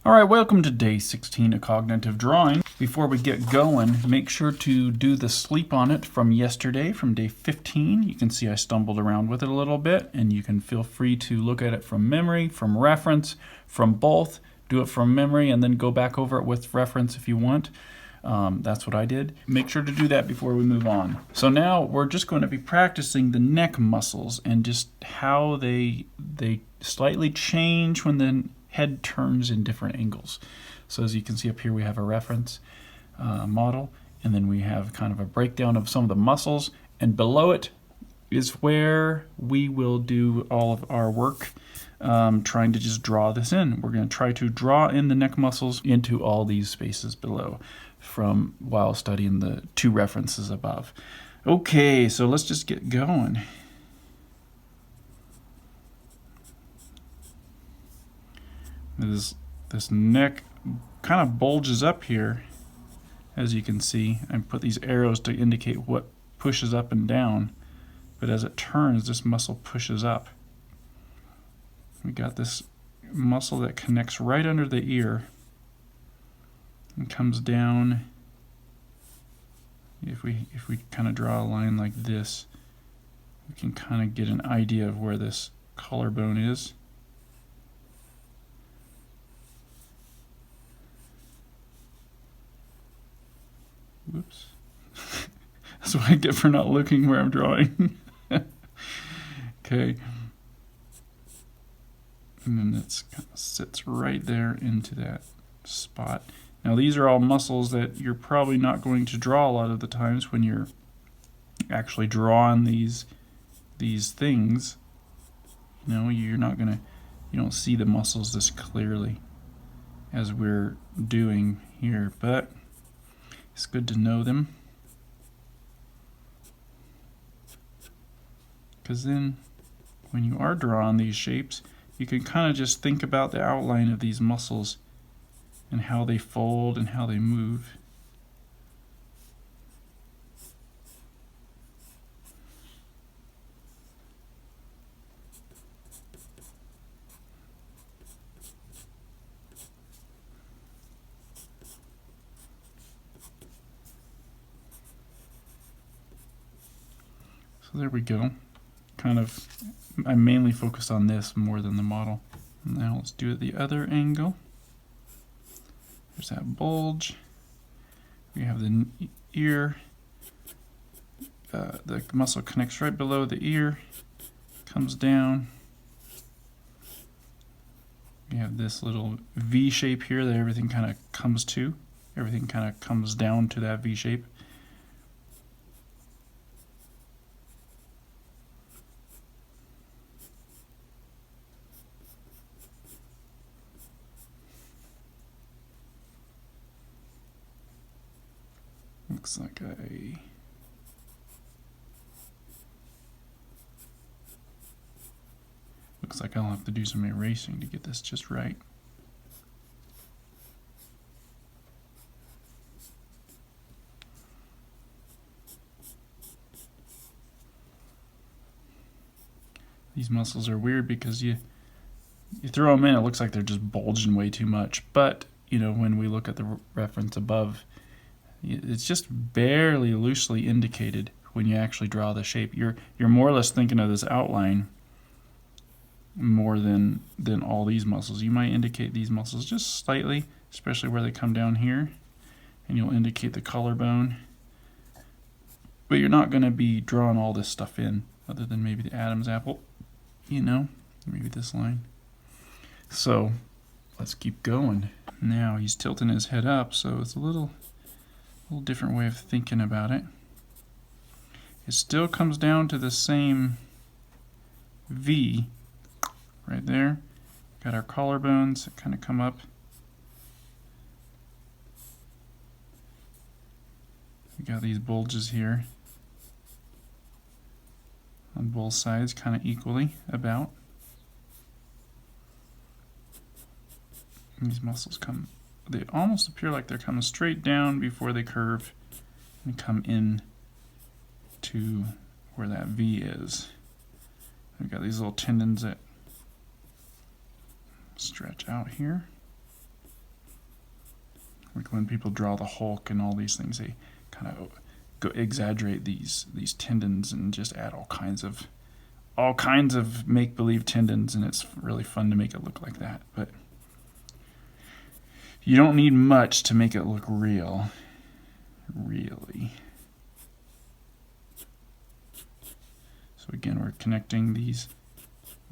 All right, welcome to day 16 of cognitive drawing. Before we get going, make sure to do the sleep on it from yesterday, from day 15. You can see I stumbled around with it a little bit, and you can feel free to look at it from memory, from reference, from both. Do it from memory and then go back over it with reference if you want. That's what I did. Make sure to do that before we move on. So now we're just going to be practicing the neck muscles and just how they slightly change when the head turns in different angles. So as you can see up here, we have a reference model, and then we have kind of a breakdown of some of the muscles, and below it is where we will do all of our work trying to just draw this in. We're going to try to draw in the neck muscles into all these spaces below from while studying the two references above. Okay, so let's just get going. This neck kind of bulges up here, as you can see. I put these arrows to indicate what pushes up and down, but as it turns, this muscle pushes up. We got this muscle that connects right under the ear and comes down. If we kind of draw a line like this, we can kind of get an idea of where this collarbone is. Whoops. That's what I get for not looking where I'm drawing. Okay. And then it kind of sits right there into that spot. Now these are all muscles that you're probably not going to draw a lot of the times when you're actually drawing these things. You know, you don't see the muscles this clearly as we're doing here, but it's good to know them, because then when you are drawing these shapes, you can kind of just think about the outline of these muscles and how they fold and how they move. So there we go. I mainly focus on this more than the model. Now let's do it the other angle. There's that bulge. We have the ear. The muscle connects right below the ear, comes down. We have this little V shape here that everything kind of comes to. Everything kind of comes down to that V shape. Looks like I'll have to do some erasing to get this just right. These muscles are weird because you throw them in, it looks like they're just bulging way too much. But, you know, when we look at the reference above, it's just barely loosely indicated when you actually draw the shape. You're more or less thinking of this outline more than all these muscles. You might indicate these muscles just slightly, especially where they come down here, and you'll indicate the collarbone. But you're not going to be drawing all this stuff in, other than maybe the Adam's apple, you know, maybe this line. So let's keep going. Now he's tilting his head up, so it's a little different way of thinking about it. It still comes down to the same V right there. Got our collarbones that kind of come up. We got these bulges here on both sides, kind of equally about. And these muscles they almost appear like they're coming straight down before they curve and come in to where that V is. We've got these little tendons that stretch out here. Like when people draw the Hulk and all these things, they kind of exaggerate these tendons and just add all kinds of make-believe tendons, and it's really fun to make it look like that. But you don't need much to make it look real, really. So again, we're connecting these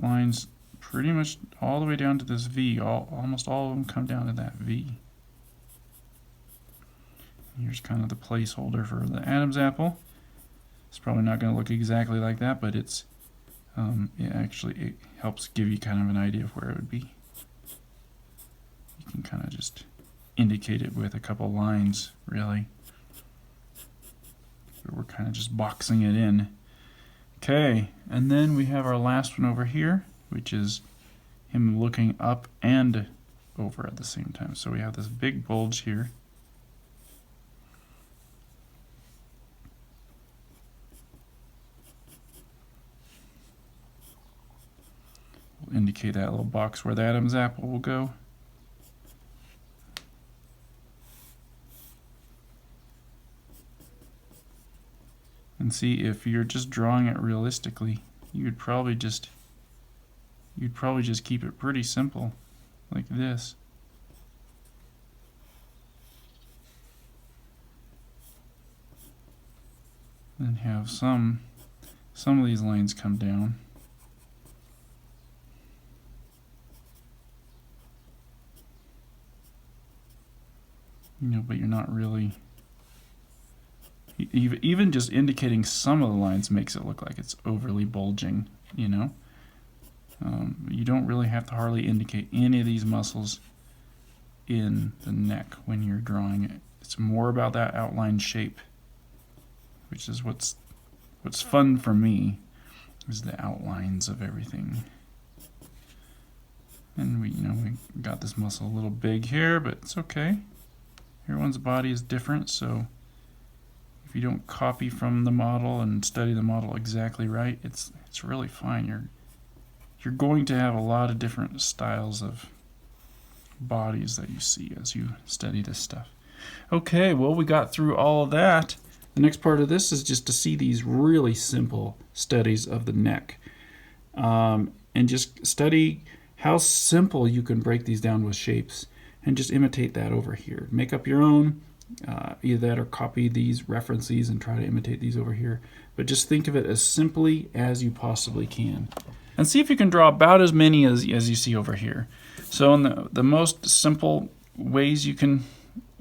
lines pretty much all the way down to this V. Almost all of them come down to that V. Here's kind of the placeholder for the Adam's apple. It's probably not going to look exactly like that, but it helps give you kind of an idea of where it would be. You can kind of just indicate it with a couple lines, really. But we're kind of just boxing it in. Okay, and then we have our last one over here, which is him looking up and over at the same time. So we have this big bulge here. We'll indicate that little box where the Adam's apple will go. And see, if you're just drawing it realistically, you'd probably just keep it pretty simple, like this. Then have some of these lines come down. But you're not really. Even just indicating some of the lines makes it look like it's overly bulging, You don't really have to hardly indicate any of these muscles in the neck when you're drawing it. It's more about that outline shape, which is what's fun for me, is the outlines of everything. And we got this muscle a little big here, but it's okay. Everyone's body is different, so if you don't copy from the model and study the model exactly right, it's really fine. You're going to have a lot of different styles of bodies that you see as you study this stuff. Okay, well, we got through all of that. The next part of this is just to see these really simple studies of the neck, and just study how simple you can break these down with shapes, and just imitate that over here. Make up your own, either that or copy these, reference these, and try to imitate these over here. But just think of it as simply as you possibly can. And see if you can draw about as many as you see over here. So in the most simple ways you can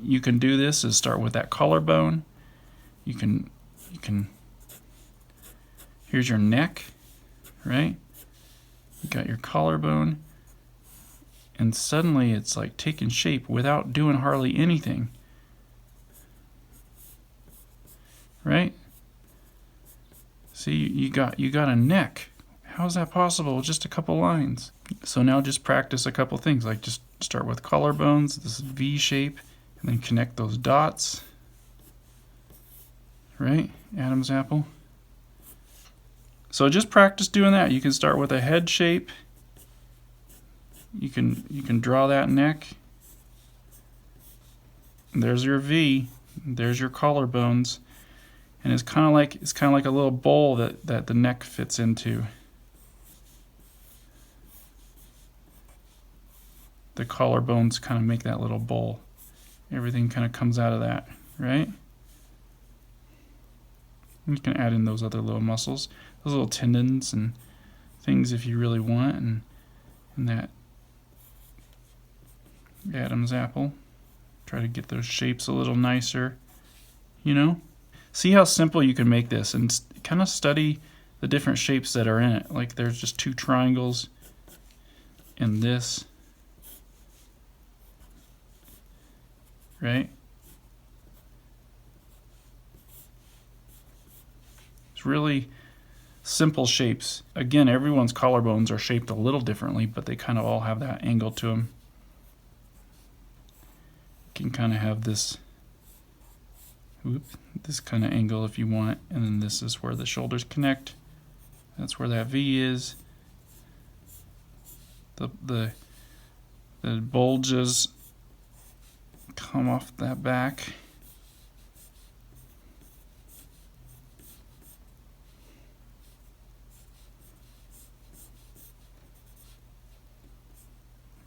do this is start with that collarbone. You can here's your neck, right? You got your collarbone. And suddenly it's like taking shape without doing hardly anything. Right? See, you got a neck. How is that possible with just a couple lines? So now just practice a couple things, like just start with collarbones, this V shape, and then connect those dots. Right? Adam's apple. So just practice doing that. You can start with a head shape. You can draw that neck. And there's your V. There's your collarbones, and it's kind of like a little bowl that the neck fits into. The collarbones kind of make that little bowl. Everything kind of comes out of that, right? And you can add in those other little muscles, those little tendons and things if you really want, and that Adam's apple. Try to get those shapes a little nicer, See how simple you can make this, and kind of study the different shapes that are in it. Like there's just two triangles in this, right? It's really simple shapes. Again, everyone's collarbones are shaped a little differently, but they kind of all have that angle to them. You can kind of have this kind of angle if you want, and then this is where the shoulders connect. That's where that V is. The bulges come off that back.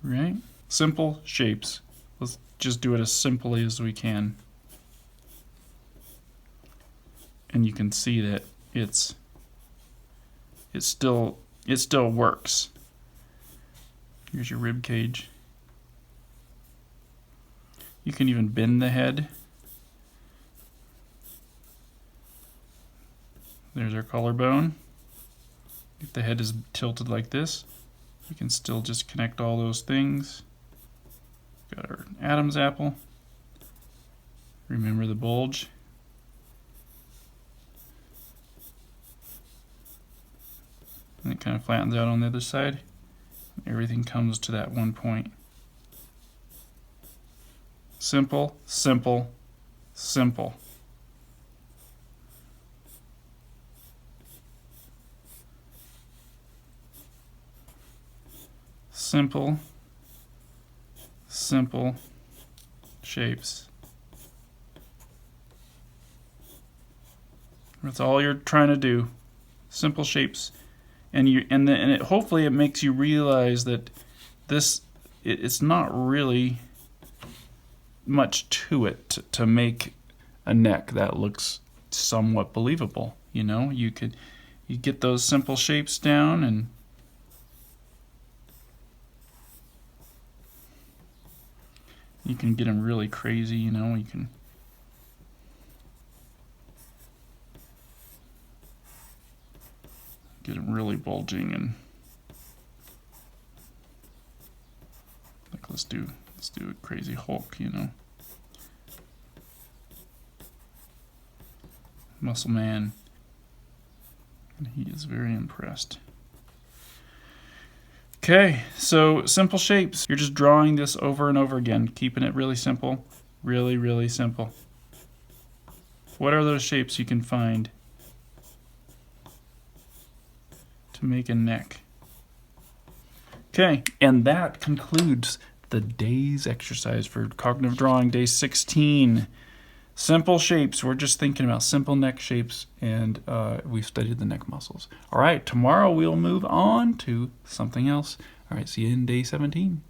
Right? Simple shapes. Let's just do it as simply as we can. And you can see that it still works. Here's your rib cage. You can even bend the head. There's our collarbone. If the head is tilted like this, you can still just connect all those things. Got our Adam's apple. Remember the bulge. And it kind of flattens out on the other side. Everything comes to that one point. Simple, simple, simple. Simple, simple shapes. That's all you're trying to do. Simple shapes. And hopefully it makes you realize that it's not really much to it to make a neck that looks somewhat believable. You know, you get those simple shapes down, and you can get them really crazy. You know, you can get them really bulging, and like let's do a crazy Hulk, you know. Muscle Man. And he is very impressed. Okay, so simple shapes. You're just drawing this over and over again, keeping it really simple, really, really simple. What are those shapes you can find to make a neck? Okay, and that concludes the day's exercise for cognitive drawing, day 16. Simple shapes. We're just thinking about simple neck shapes, and we've studied the neck muscles. All right, tomorrow we'll move on to something else. All right, see you in day 17.